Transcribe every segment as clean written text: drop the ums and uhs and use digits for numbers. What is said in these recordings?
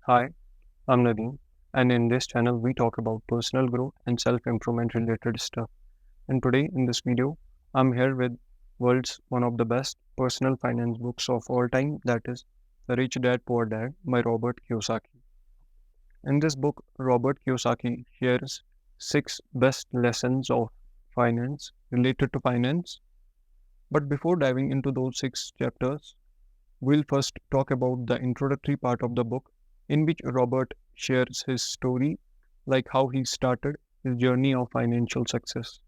Hi, I'm Nadine, and in this channel we talk about personal growth and self-improvement related stuff. And today in this video, I'm here with world's one of the best personal finance books of all time, that is The Rich Dad Poor Dad by Robert Kiyosaki. In this book, Robert Kiyosaki shares six best lessons of finance related to finance. But before diving into those six chapters, we'll first talk about the introductory part of the book, in which Robert shares his story, like how he started his journey of financial success.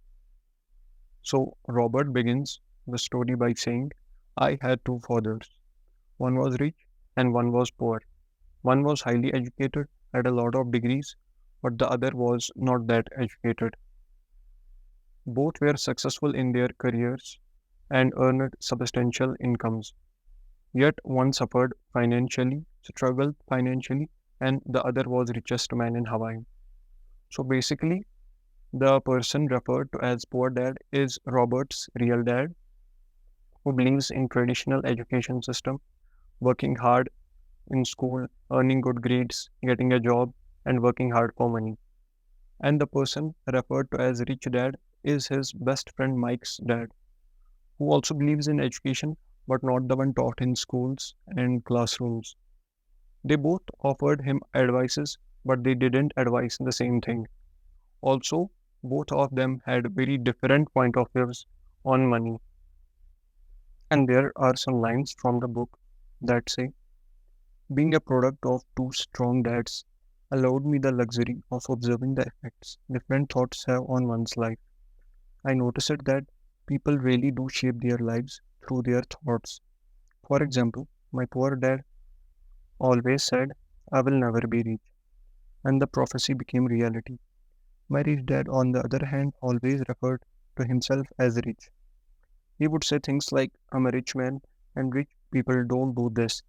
So, Robert begins the story by saying, I had two fathers. One was rich and one was poor. One was highly educated, had a lot of degrees, but the other was not that educated. Both were successful in their careers and earned substantial incomes. Yet one suffered financially, struggled financially, and the other was richest man in Hawaii. So basically, the person referred to as poor dad is Robert's real dad, who believes in traditional education system, working hard in school, earning good grades, getting a job, and working hard for money. And the person referred to as rich dad is his best friend Mike's dad, who also believes in education, but not the one taught in schools and classrooms. They both offered him advices, but they didn't advise the same thing. Also, both of them had very different point of views on money. And there are some lines from the book that say, being a product of two strong dads allowed me the luxury of observing the effects different thoughts have on one's life. I noticed that people really do shape their lives through their thoughts. For example, my poor dad always said, I will never be rich, and the prophecy became reality. My rich dad, on the other hand, always referred to himself as rich. He would say things like, I'm a rich man, and rich people don't do this,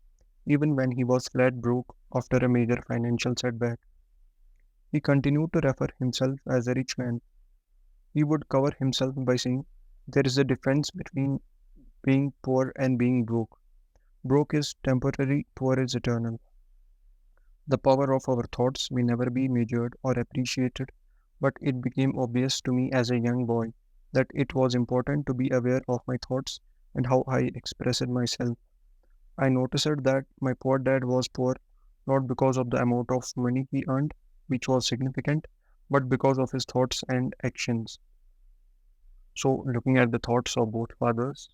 even when he was flat broke after a major financial setback. He continued to refer himself as a rich man. He would cover himself by saying, there is a difference between being poor and being broke. Broke is temporary, poor is eternal. The power of our thoughts may never be measured or appreciated, but it became obvious to me as a young boy that it was important to be aware of my thoughts and how I expressed myself. I noticed that my poor dad was poor not because of the amount of money he earned, which was significant, but because of his thoughts and actions. So, looking at the thoughts of both fathers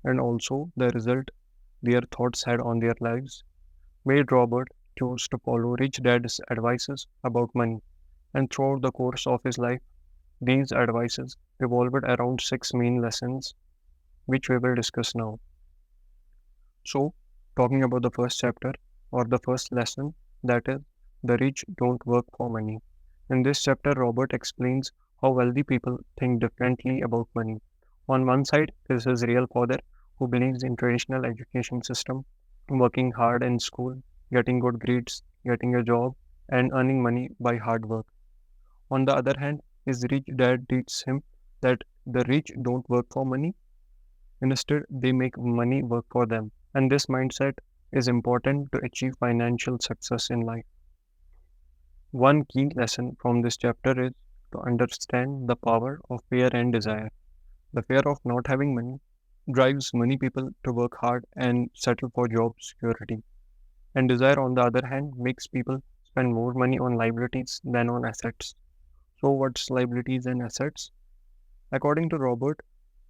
and also the result their thoughts had on their lives, made Robert choose to follow rich dad's advices about money. And throughout the course of his life, these advices revolved around six main lessons, which we will discuss now. So, talking about the first chapter or the first lesson, that is, the rich don't work for money. In this chapter, Robert explains how wealthy people think differently about money. On one side is his real father, who believes in traditional education system, working hard in school, getting good grades, getting a job, and earning money by hard work. On the other hand, his rich dad teaches him that the rich don't work for money. Instead, they make money work for them. And this mindset is important to achieve financial success in life. One key lesson from this chapter is to understand the power of fear and desire. The fear of not having money drives many people to work hard and settle for job security. And desire, on the other hand, makes people spend more money on liabilities than on assets. So, what's liabilities and assets? According to Robert,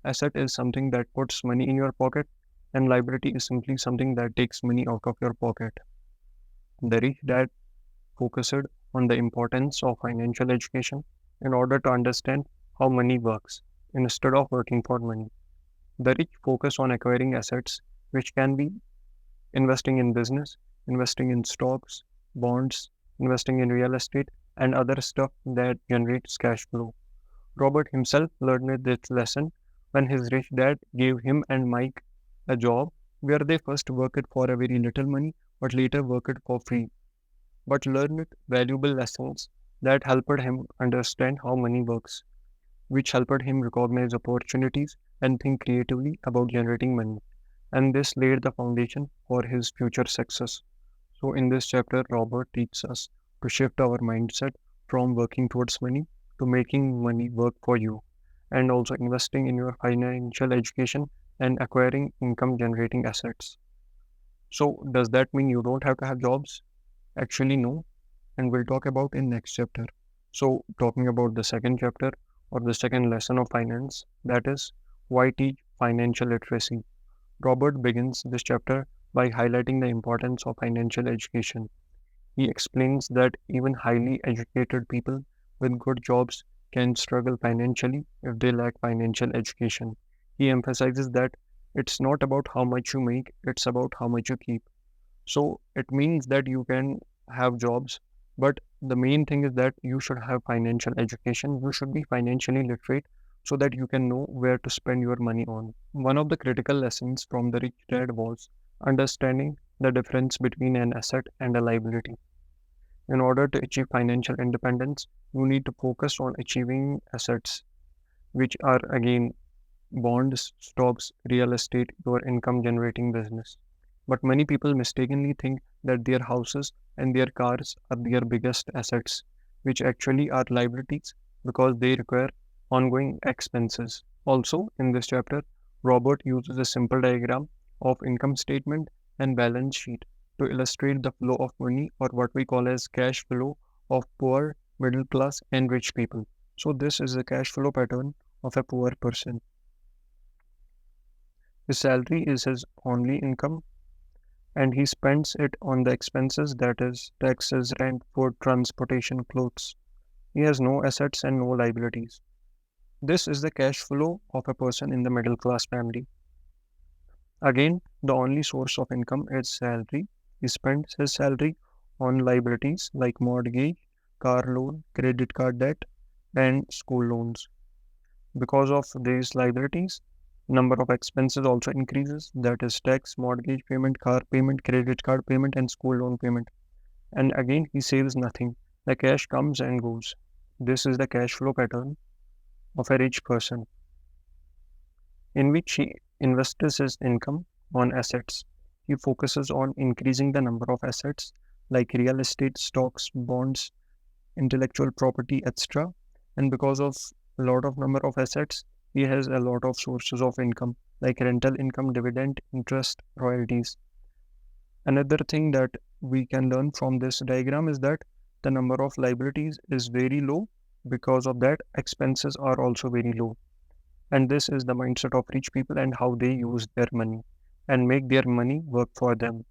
asset is something that puts money in your pocket, and liability is simply something that takes money out of your pocket. The rich dad focused on the importance of financial education in order to understand how money works instead of working for money. The rich focus on acquiring assets, which can be investing in business, investing in stocks, bonds, investing in real estate, and other stuff that generates cash flow. Robert himself learned this lesson when his rich dad gave him and Mike a job where they first worked for a very little money but later worked for free, but learned valuable lessons that helped him understand how money works, which helped him recognize opportunities and think creatively about generating money. And this laid the foundation for his future success. So, in this chapter, Robert teaches us to shift our mindset from working towards money to making money work for you, and also investing in your financial education and acquiring income generating assets. So, does that mean you don't have to have jobs? Actually, no, and we'll talk about in next chapter. So, talking about the second chapter or the second lesson of finance, that is why teach financial literacy. Robert begins this chapter by highlighting the importance of financial education. He explains that even highly educated people with good jobs can struggle financially if they lack financial education. He emphasizes that it's not about how much you make, it's about how much you keep. So it means that you can have jobs, but the main thing is that you should have financial education. You should be financially literate so that you can know where to spend your money on. One of the critical lessons from the rich dad was understanding the difference between an asset and a liability. In order to achieve financial independence, you need to focus on achieving assets, which are again bonds, stocks, real estate, your income generating business. But many people mistakenly think that their houses and their cars are their biggest assets, which actually are liabilities because they require ongoing expenses. Also, in this chapter, Robert uses a simple diagram of income statement and balance sheet to illustrate the flow of money, or what we call as cash flow, of poor, middle class, and rich people. So, this is the cash flow pattern of a poor person. His salary is his only income, and he spends it on the expenses, that is, taxes, rent, food, transportation, clothes. He has no assets and no liabilities. This is the cash flow of a person in the middle class family. Again, the only source of income is salary. He spends his salary on liabilities like mortgage, car loan, credit card debt, and school loans. Because of these liabilities, number of expenses also increases, that is tax, mortgage payment, car payment, credit card payment, and school loan payment. And again, he saves nothing. The cash comes and goes. This is the cash flow pattern of a rich person, in which he invests his income on assets. He focuses on increasing the number of assets like real estate, stocks, bonds, intellectual property, etc. And because of a lot of number of assets, he has a lot of sources of income like rental income, dividend, interest, royalties. Another thing that we can learn from this diagram is that the number of liabilities is very low. Because of that, expenses are also very low. And this is the mindset of rich people and how they use their money and make their money work for them.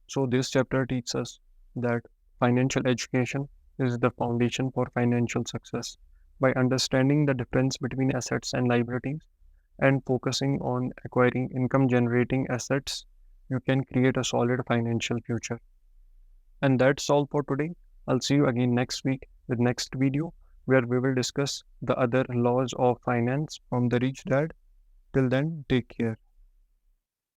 So, this chapter teaches us that financial education is the foundation for financial success. By understanding the difference between assets and liabilities and focusing on acquiring income generating assets, you can create a solid financial future. And that's all for today. I'll see you again next week with next video where we will discuss the other laws of finance from the rich dad. Till then, take care.